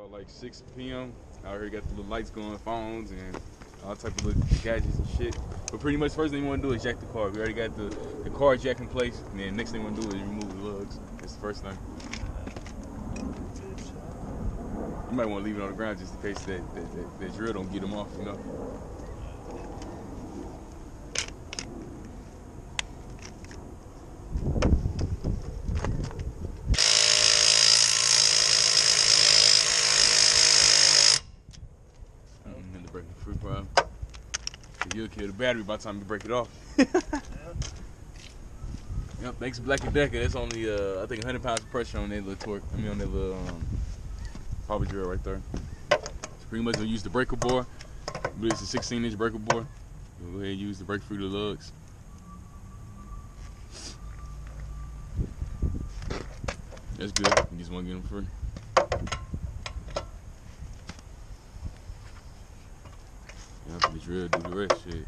about like 6 p.m. Out here got the little lights going, phones, and all type of little gadgets and shit. But pretty much first thing you want to do is jack the car. We already got the car jack in place, and then next thing we want to do is remove the lugs. That's the first thing. You might want to leave it on the ground just in case that drill don't get them off, you know. Free problem. You'll kill the battery by the time you break it off. Yep, thanks Black & Decker. That's only I think 100 pounds of pressure on that little torque. I mean on that little power drill right there. So pretty much gonna use the breaker bore, but it's a 16-inch breaker bore. We'll go ahead and use the break free the lugs. That's good. You just want to get them free. The drill do the rest shit.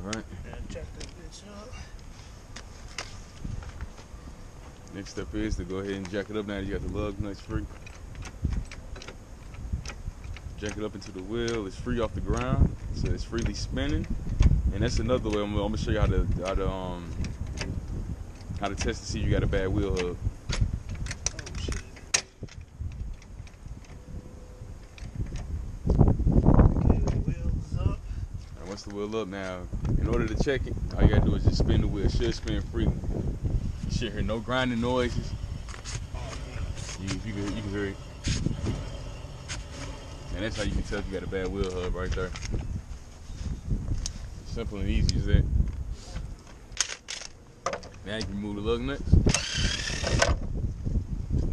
Alright. Check this bitch up. Next step is to go ahead and jack it up now that you got the lug nuts free. Jack it up into the wheel. It's free off the ground, so it's freely spinning. And that's another way. I'm gonna show you how to test to see if you got a bad wheel hub. Oh shit. Okay, the wheel's up. Now, once the wheel up now, in order to check it, all you gotta do is just spin the wheel. It should spin freely. You should hear no grinding noises. You can hear it. And that's how you can tell if you got a bad wheel hub right there. Simple and easy as that. Now you can remove the lug nuts.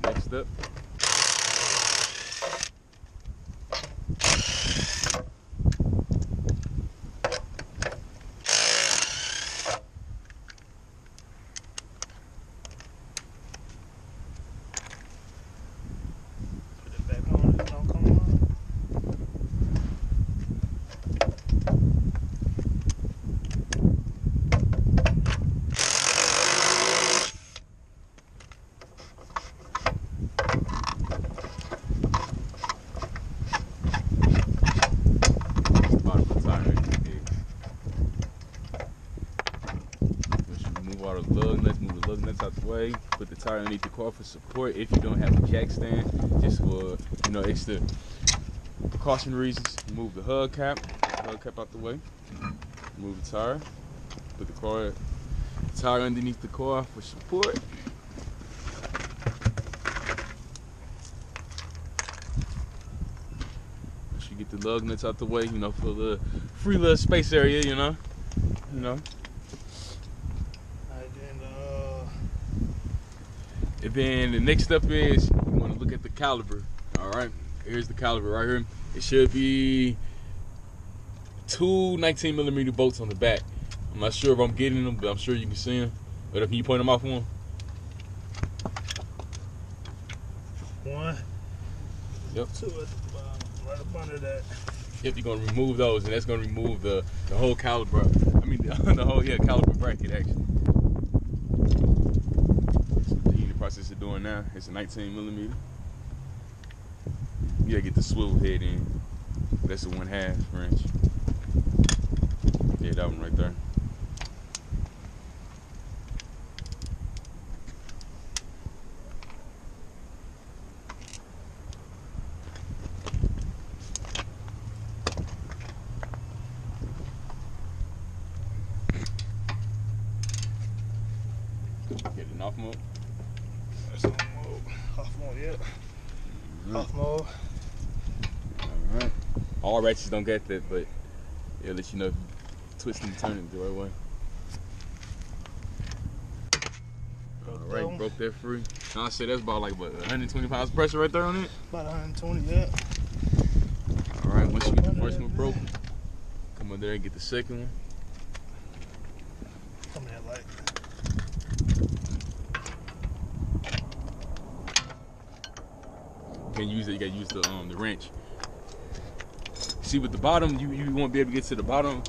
Next step. Move the lug nuts out the way. Put the tire underneath the car for support if you don't have a jack stand, just for extra precaution reasons. Move the hub cap out the way. Move the tire. Put the tire underneath the car for support. Once you get the lug nuts out the way, for the free little space area, And then the next step is you want to look at the caliper. All right, here's the caliper right here. It should be 2 19mm bolts on the back. I'm not sure if I'm getting them, but I'm sure you can see them. But can you point them out for them? One. Yep. 2 at the bottom, right up under that. Yep, you're gonna remove those, and that's gonna remove the whole caliper. I mean, the whole caliper bracket actually. Process of doing now. It's a 19mm. You gotta get the swivel head in. That's a 1/2 wrench. Yeah, that one right there. Get it off mode. That's on mode. Off mode, yep. Off mode. Alright. All ratchets don't get that, but it'll let you know if you twist and turn it the right way. Alright, broke that free. Now I said that's about like what, 120 pounds of pressure right there on it? About 120, yeah. Alright, once you get the first one broken, come on there and get the second one. Come here, like. can't use it. You gotta use the wrench. See, with the bottom, you won't be able to get to the bottom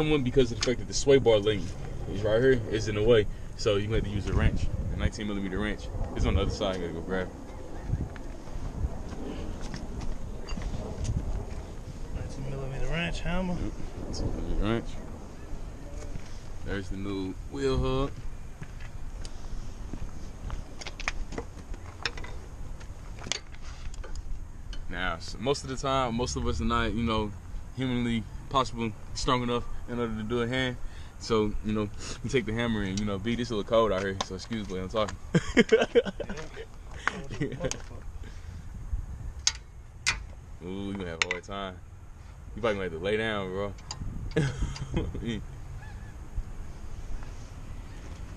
one because of the fact that the sway bar link is right here is in the way. So you have to use a wrench, a 19mm wrench. It's on the other side. I gotta go grab it. 19mm wrench hammer. 19mm wrench. There's the new wheel hub. Now, so most of the time, most of us are not, humanly possible strong enough in order to do a hand. So, you take the hammer and, B, this a little cold out here, so excuse me, I'm talking. Ooh, you gonna have a hard time. You probably gonna have to lay down, bro.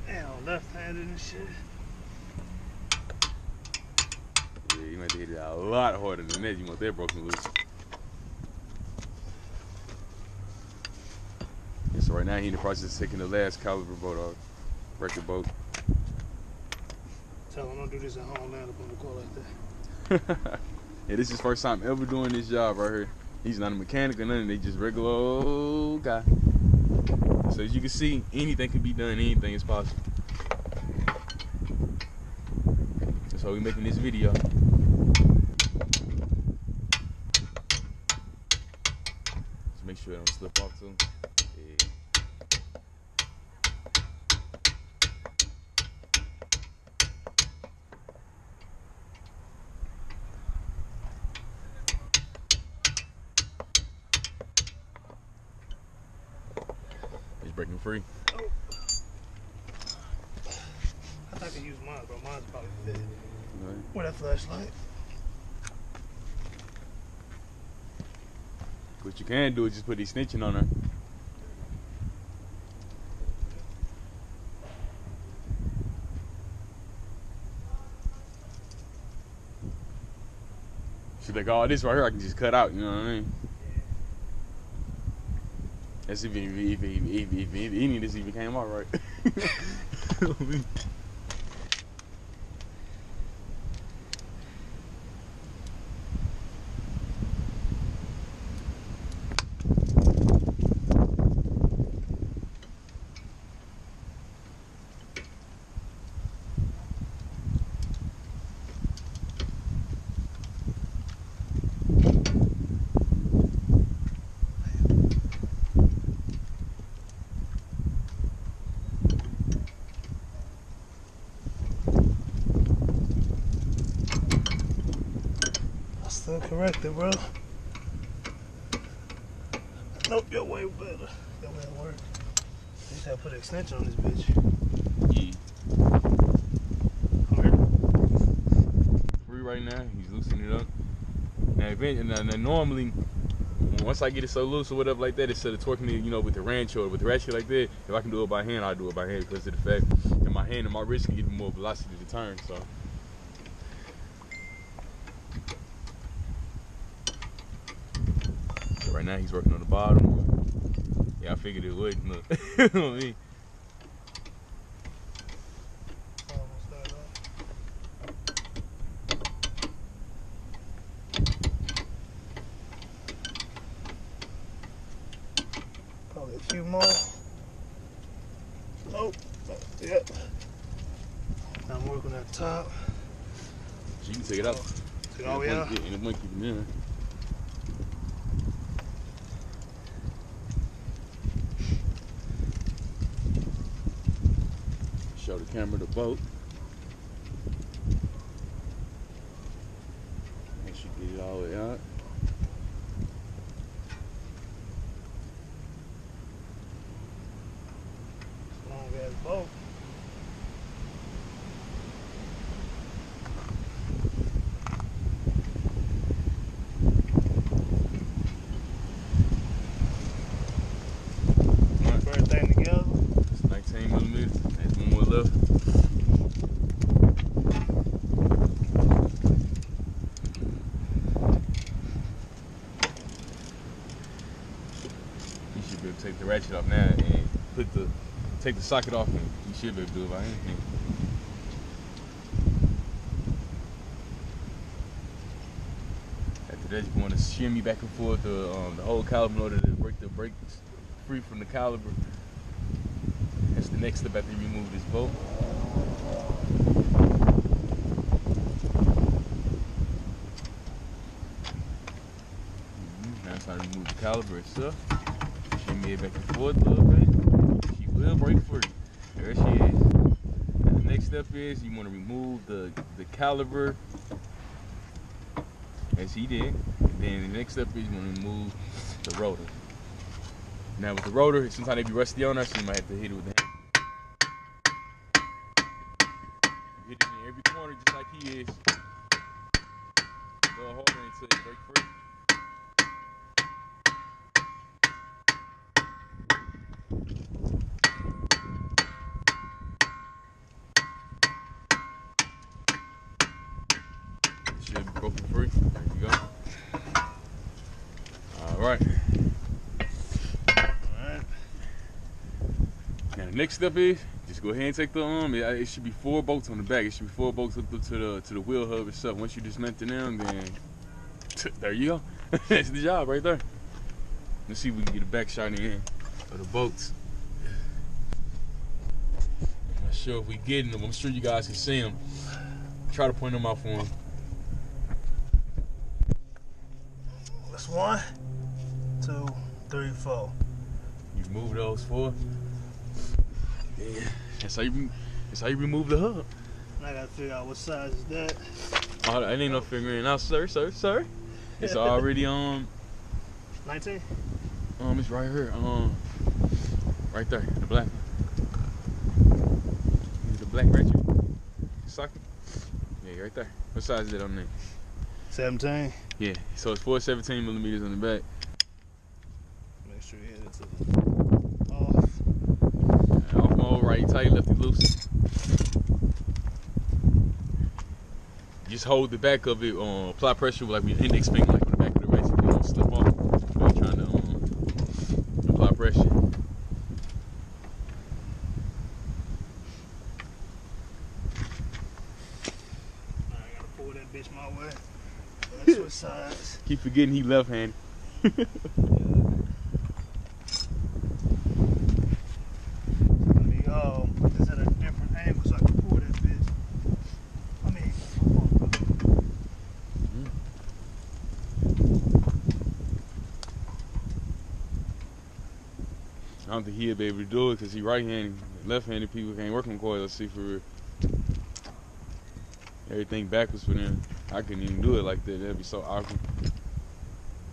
Damn, left-handed and shit. Yeah, you might have to hit it a lot harder than that. You want that broken loose. Yeah, so right now he in the process of taking the last caliber bolt off. Record bolt. Tell him don't do this at home, land up on the car like that. Yeah, this is his first time ever doing this job right here. He's not a mechanic or nothing. They just regular old guy. So as you can see, anything can be done. Anything is possible. That's why we're making this video. Just make sure it don't slip off too. Yeah. It's breaking free. Oh. I think I can use mine, bro. Mine's probably fit. Right. Where that flashlight? What you can do is just put the extension on her. She's like, oh, this right here I can just cut out, you know what I mean? That's if any of this even came out right. Still corrected, bro. Nope, your way better. Your way at work. You just gotta put an extension on this bitch. Yeah. Free right now. He's loosening it up. Now, normally, once I get it so loose or whatever like that, instead of torquing it, with the wrench or with the ratchet like that, if I can do it by hand, I'll do it by hand because of the fact that my hand and my wrist can give me more velocity to turn. So. Right now he's working on the bottom. Yeah, I figured it would. Look, you know what I mean? Probably a few more. Oh, yep. Now I'm working at the top. So you can take it out. Take it all the way out? Yeah, and it won't keep it in. Show the camera the boat. Make sure you get it all the way out. Long ass boat. Put everything together. It's 19mm. There's one more left. You should be able to take the ratchet off now and take the socket off, and you should be able to do it by hand. that you want to shimmy back and forth the whole caliper in order to break the brakes free from the caliper. That's the next step after you remove this bolt. Now it's time to remove the caliper itself. Shimmy it back and forth a little bit. She will break free. There she is. And the next step is you want to remove the caliper, as he did. And then the next step is you want to remove the rotor. Now with the rotor, sometimes they be rusty on us, so you might have to hit it with the hand. You hit it in every corner just like he is. A little harder until it breaks free. Should be broken free. There you go. Alright. Now the next step is just go ahead and take the it should be 4 bolts on the back. It should be 4 bolts hooked up to the wheel hub itself. Once you dismantle them, then there you go. That's the job right there. Let's see if we can get a back shot in of the bolts. I'm not sure if we getting them. I'm sure you guys can see them. Try to point them out for them. That's 1, 2, 3, 4. You remove those 4. Yeah, that's how you remove the hub. I gotta figure out what size is that. Oh, that ain't no figuring out, sir. It's already 19. It's right here. Right there, the black one. The black ratchet socket. Yeah, right there. What size is it on there? 17. Yeah, so it's 417 millimeters on the back. Make sure you hit it to the off. Off mode, right tight, lefty loose. Just hold the back of it, apply pressure like with your index finger, like on the back of the ratchet, you don't slip off when you're trying to apply pressure. I gotta pull that bitch my way. That's what size. Keep forgetting he left-handed. Put this at a different angle so I can pull that bitch. I don't think he'll be able to do it because he right-handed. Left-handed people can't work on coils. Let's see for real. Everything backwards for them. I couldn't even do it like that. That'd be so awkward.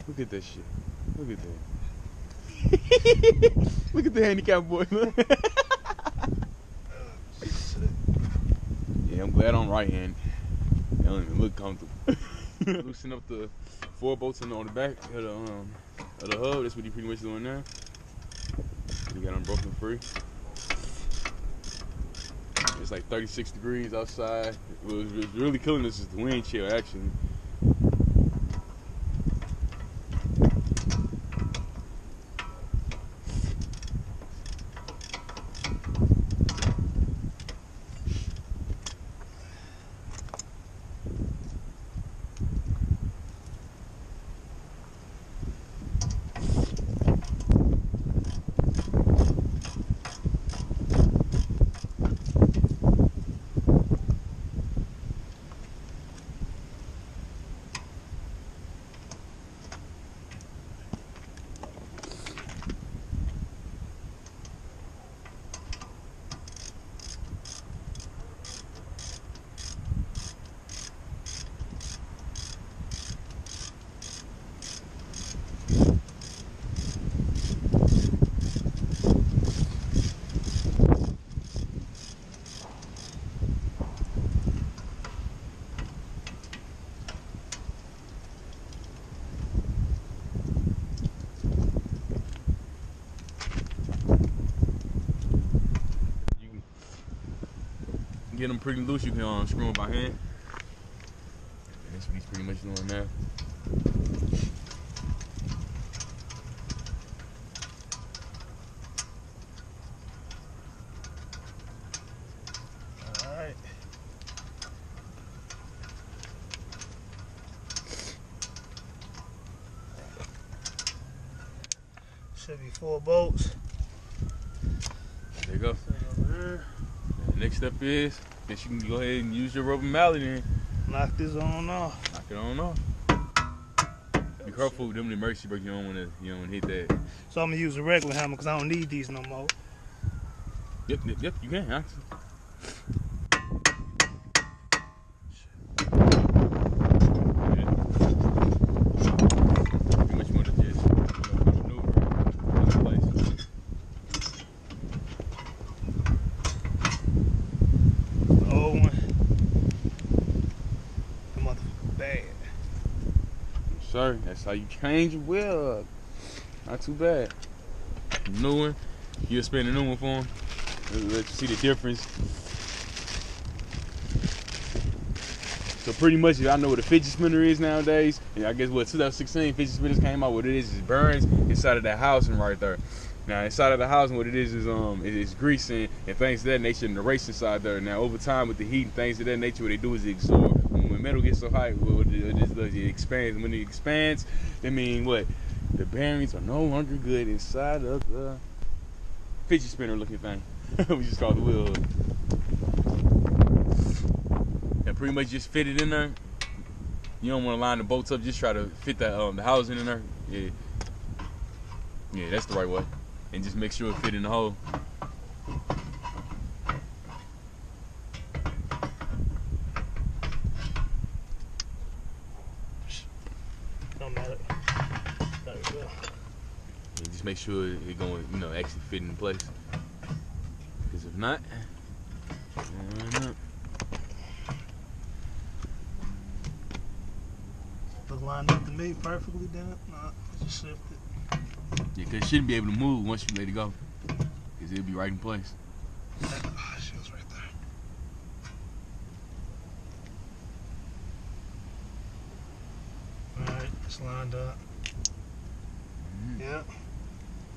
Look at that shit. Look at that. Look at the handicap boy. Yeah, I'm glad I'm right-handed. They don't even look comfortable. Loosen up the 4 bolts on the back of the hub. That's what he pretty much doing now. You got them broken free. It's like 36 degrees outside. What was really killing us is the wind chill, actually. Get them pretty loose, you can screw them by hand. That's what he's pretty much doing now. Alright. Should be 4 bolts. There you go. Over there. The next step is, then you can go ahead and use your rubber mallet and Knock this on off. knock it on off. Be careful with them emergency brakes. You don't want to hit that. So I'm gonna use a regular hammer because I don't need these no more. Yep, you can actually. Pretty much want to just maneuver in place. The old one. The motherfucker bad. Sir, that's how you change your wheel up. Not too bad. New one, you'll spin a new one for him. Let you see the difference. So pretty much, I know what a fidget spinner is nowadays. And I guess what 2016 fidget spinners came out. What it is burns inside of that housing right there. Now inside of the housing, what it is grease and things of that nature, and the race inside there. Now over time with the heat and things of that nature, what they do is absorb. When metal gets so hot, it expands. When it expands, that means what? The bearings are no longer good inside of the fidget spinner looking thing. We just call it the wheel. And pretty much just fit it in there. You don't want to line the bolts up. Just try to fit the housing in there. Yeah, that's the right way. And just make sure it fit in the hole. Don't matter. There we go. And just make sure it going, actually fit in place. Because if not, Look lined up to me perfectly, then it? Nah, just shift it. yeah, because it shouldn't be able to move once you let it go. Because it'll be right in place. Oh, she was right there. Alright, it's lined up. Yep.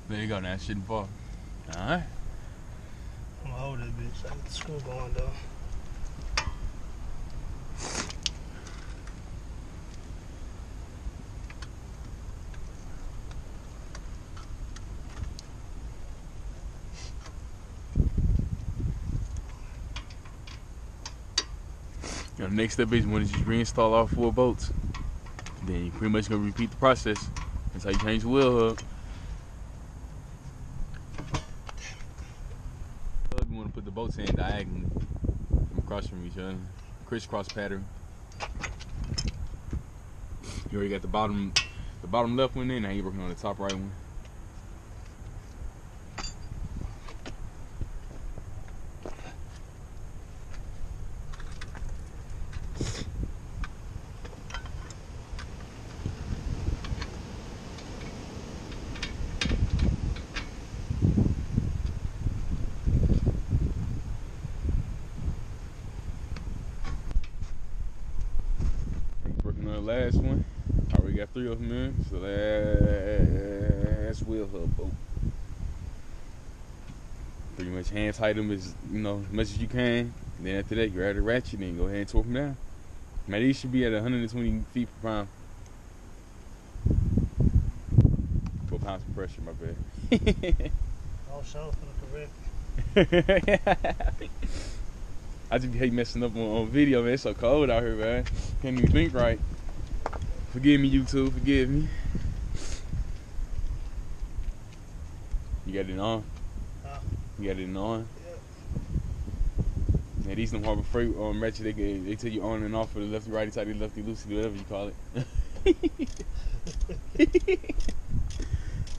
There you go, now it shouldn't fall. Alright. I'm gonna hold that bitch. I get the screw going though. The next step is when you just reinstall all 4 bolts. Then you pretty much gonna repeat the process. That's how you change the wheel hub. You want to put the bolts in diagonally across from each other, crisscross pattern. You already got the bottom left one in. Now you're working on the top right one. Last one. I already got 3 of them in. So last wheel hub bolt. Pretty much hand tight them as much as you can. And then after that, you add a ratchet and go ahead and torque them down. Now these should be at 120 feet per pound. 4 pounds of pressure, my bad. All show for the correct. I just hate messing up on video, man. It's so cold out here, man. Can't even think right. Forgive me, YouTube. Forgive me. You got it on? You got it on? Yeah. Yeah, these don't Harbor Freight ratchet. They tell you on and off for the lefty, righty, tighty, lefty, loosey, whatever you call it.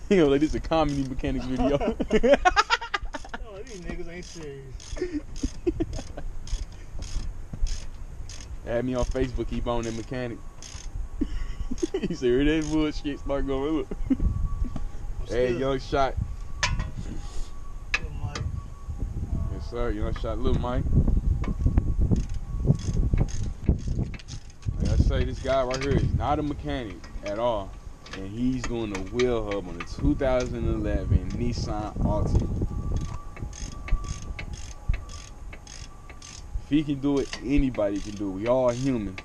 Like this is a comedy mechanics video. Oh, these niggas ain't serious. Add me on Facebook, keep on that mechanic. He said, here that bullshit start going. Look. Hey, young shot. Little Mike. Yes, sir. Young shot, little Mike. Like I say, this guy right here is not a mechanic at all. And he's doing the wheel hub on the 2011 Nissan Altima. If he can do it, anybody can do it. We all human.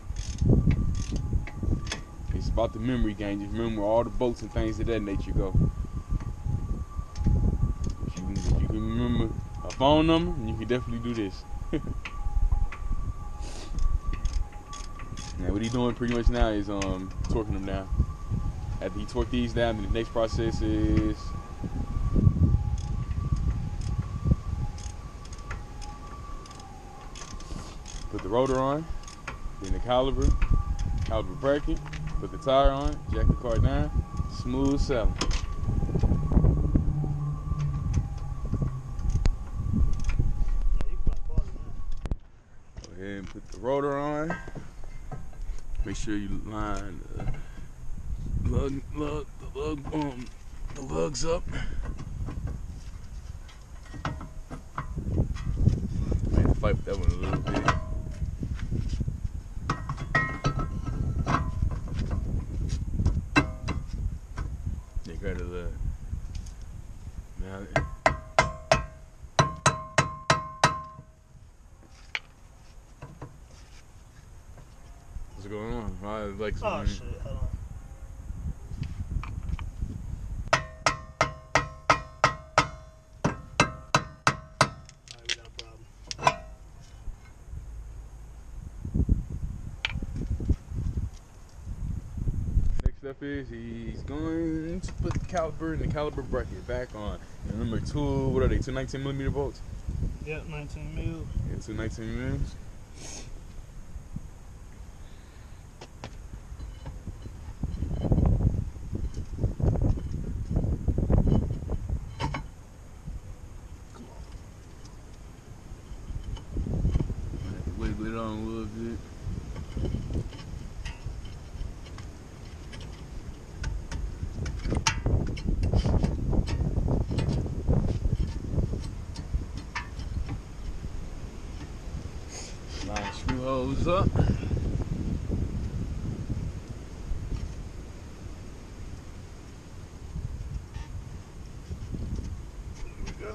It's about the memory game. Just remember where all the bolts and things of that nature go. phone number, and you can definitely do this. Now what he's doing pretty much now is torquing them down. After he torque these down, then the next process is put the rotor on, then the caliper bracket, put the tire on, jack the car down, smooth sailing. Go ahead and put the rotor on. Make sure you line the lugs up. I had to fight with that one a little bit. They got the mount. What's going on? I like some. Oh shit, hold on. Alright, we got a problem. Next step is he's going to put the caliper and the caliper bracket back on. And number two, what are they? 2 19mm bolts? Yep, 19 mil. Yeah, 2 19mm. Wiggle it on a little bit. Line screw hose up. Here we go.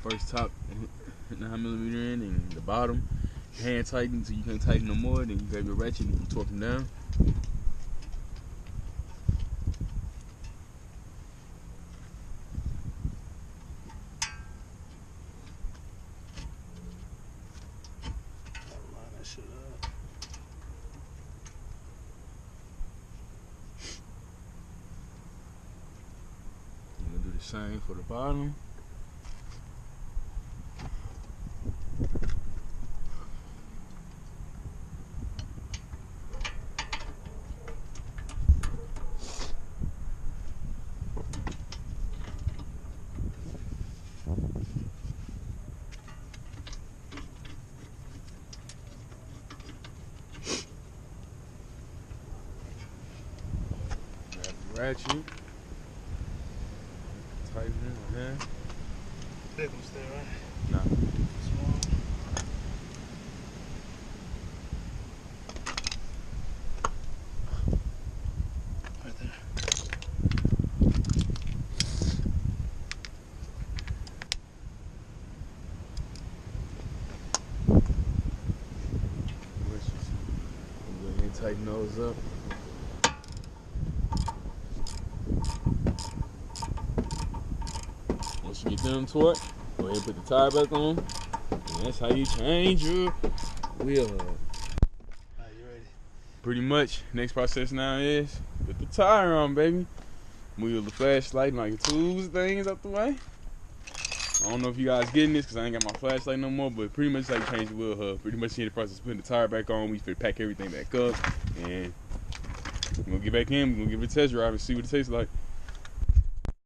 First top 9mm in, and the bottom hand tighten so you can't tighten no more. Then you grab your ratchet and you torque them down. Line that shit up. I'm gonna do the same for the bottom. Grab the ratchet. Tighten it again. Big one's there, right? Nah. Small. Right there. Let's just go ahead and tighten those up. Once you get them torqued, go ahead and put the tire back on. And that's how you change your wheel hub. Alright, you ready? Pretty much, next process now is put the tire on, baby. Move the flashlight and like the tools things out the way. I don't know if you guys getting this because I ain't got my flashlight no more, but pretty much like change the wheel hub. Pretty much in the process of putting the tire back on. We fit pack everything back up, and we're gonna get back in. We're gonna give it a test drive and see what it tastes like.